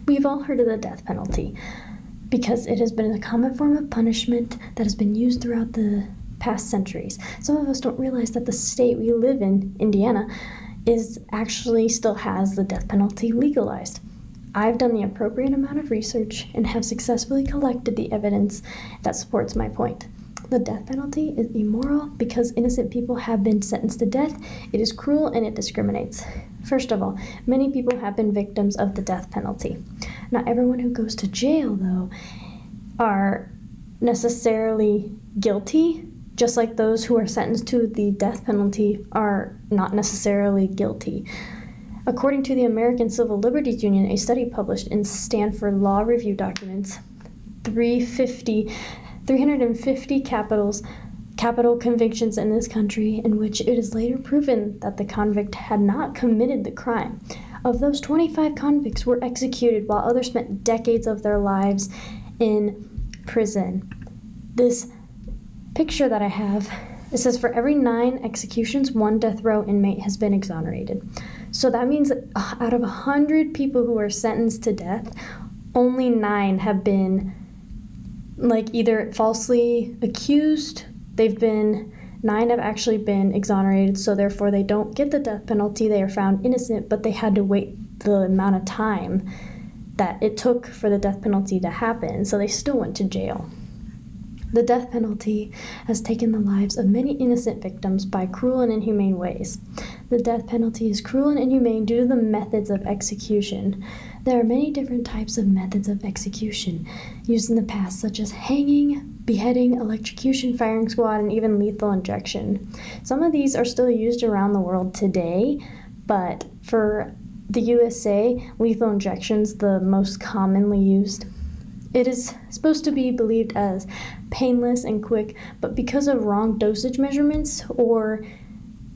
We've all heard of the death penalty because it has been a common form of punishment that has been used throughout the past centuries. Some of us don't realize that the state we live in, Indiana, actually still has the death penalty legalized. I've done the appropriate amount of research and have successfully collected the evidence that supports my point. The death penalty is immoral because innocent people have been sentenced to death. It is cruel and it discriminates. First of all, many people have been victims of the death penalty. Not everyone who goes to jail, though, are necessarily guilty, just like those who are sentenced to the death penalty are not necessarily guilty. According to the American Civil Liberties Union, a study published in Stanford Law Review Documents, 350 capital convictions in this country in which it is later proven that the convict had not committed the crime. Of those, 25 convicts were executed while others spent decades of their lives in prison. This picture that I have, it says for every 9 executions, 1 death row inmate has been exonerated. So that means out of 100 people who are sentenced to death, only 9 have been either falsely accused, 9 have actually been exonerated, so therefore they don't get the death penalty. They are found innocent, but they had to wait the amount of time that it took for the death penalty to happen, so they still went to jail. The death penalty has taken the lives of many innocent victims by cruel and inhumane ways. The death penalty is cruel and inhumane due to the methods of execution. There are many different types of methods of execution used in the past, such as hanging, beheading, electrocution, firing squad, and even lethal injection. Some of these are still used around the world today, but for the USA, lethal injection is the most commonly used. It is supposed to be believed as painless and quick, but because of wrong dosage measurements or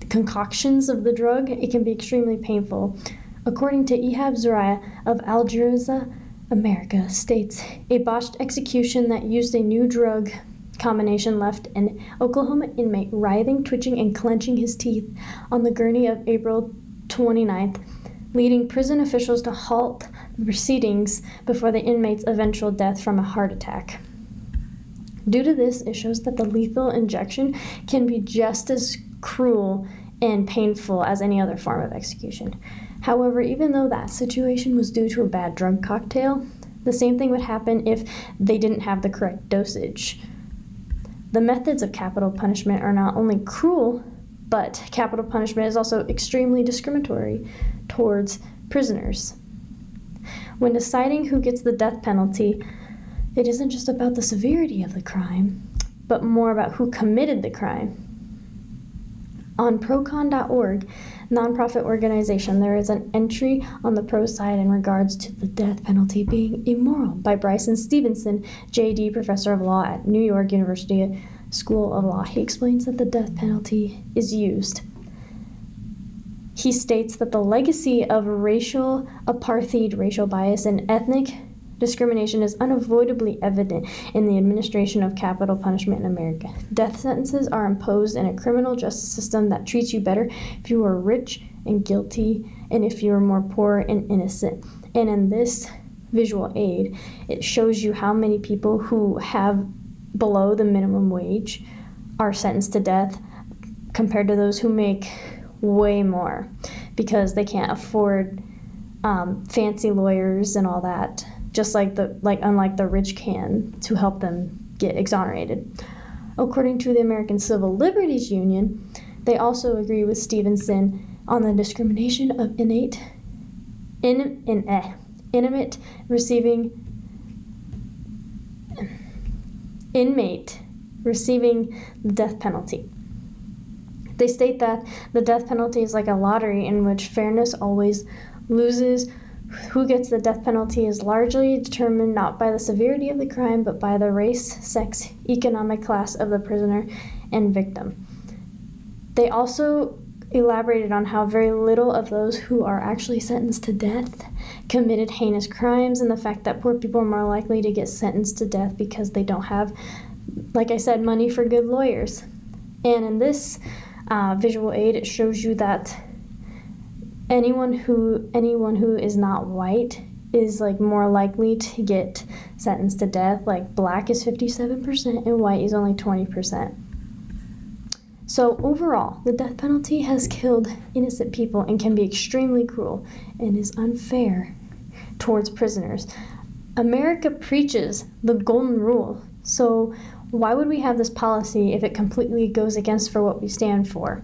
concoctions of the drug, it can be extremely painful. According to Ihab Zariah of Al Jazeera America states, a botched execution that used a new drug combination left an Oklahoma inmate writhing, twitching, and clenching his teeth on the gurney of April 29th, leading prison officials to halt the proceedings before the inmate's eventual death from a heart attack. Due to this, it shows that the lethal injection can be just as cruel and painful as any other form of execution. However, even though that situation was due to a bad drug cocktail, the same thing would happen if they didn't have the correct dosage. The methods of capital punishment are not only cruel, but capital punishment is also extremely discriminatory towards prisoners. When deciding who gets the death penalty, it isn't just about the severity of the crime, but more about who committed the crime. On procon.org, nonprofit organization, there is an entry on the pro side in regards to the death penalty being immoral by Bryson Stevenson, J.D., professor of law at New York University School of Law. He explains that the death penalty is used. He states that the legacy of racial apartheid, racial bias, and ethnic discrimination is unavoidably evident in the administration of capital punishment in America. Death sentences are imposed in a criminal justice system that treats you better if you are rich and guilty, and if you are more poor and innocent. And in this visual aid, it shows you how many people who have below the minimum wage are sentenced to death compared to those who make way more because they can't afford fancy lawyers and all that, just unlike the rich can, to help them get exonerated. According to the American Civil Liberties Union, they also agree with Stevenson on the discrimination of inmate receiving the death penalty. They state that the death penalty is like a lottery in which fairness always loses. Who gets the death penalty is largely determined not by the severity of the crime, but by the race, sex, economic class of the prisoner and victim. They also elaborated on how very little of those who are actually sentenced to death committed heinous crimes, and the fact that poor people are more likely to get sentenced to death because they don't have, like I said, money for good lawyers. And in this visual aid, it shows you that anyone who is not white is like more likely to get sentenced to death. Like black is 57% and white is only 20%. So overall, the death penalty has killed innocent people and can be extremely cruel and is unfair towards prisoners. America preaches the golden rule. So why would we have this policy if it completely goes against for what we stand for?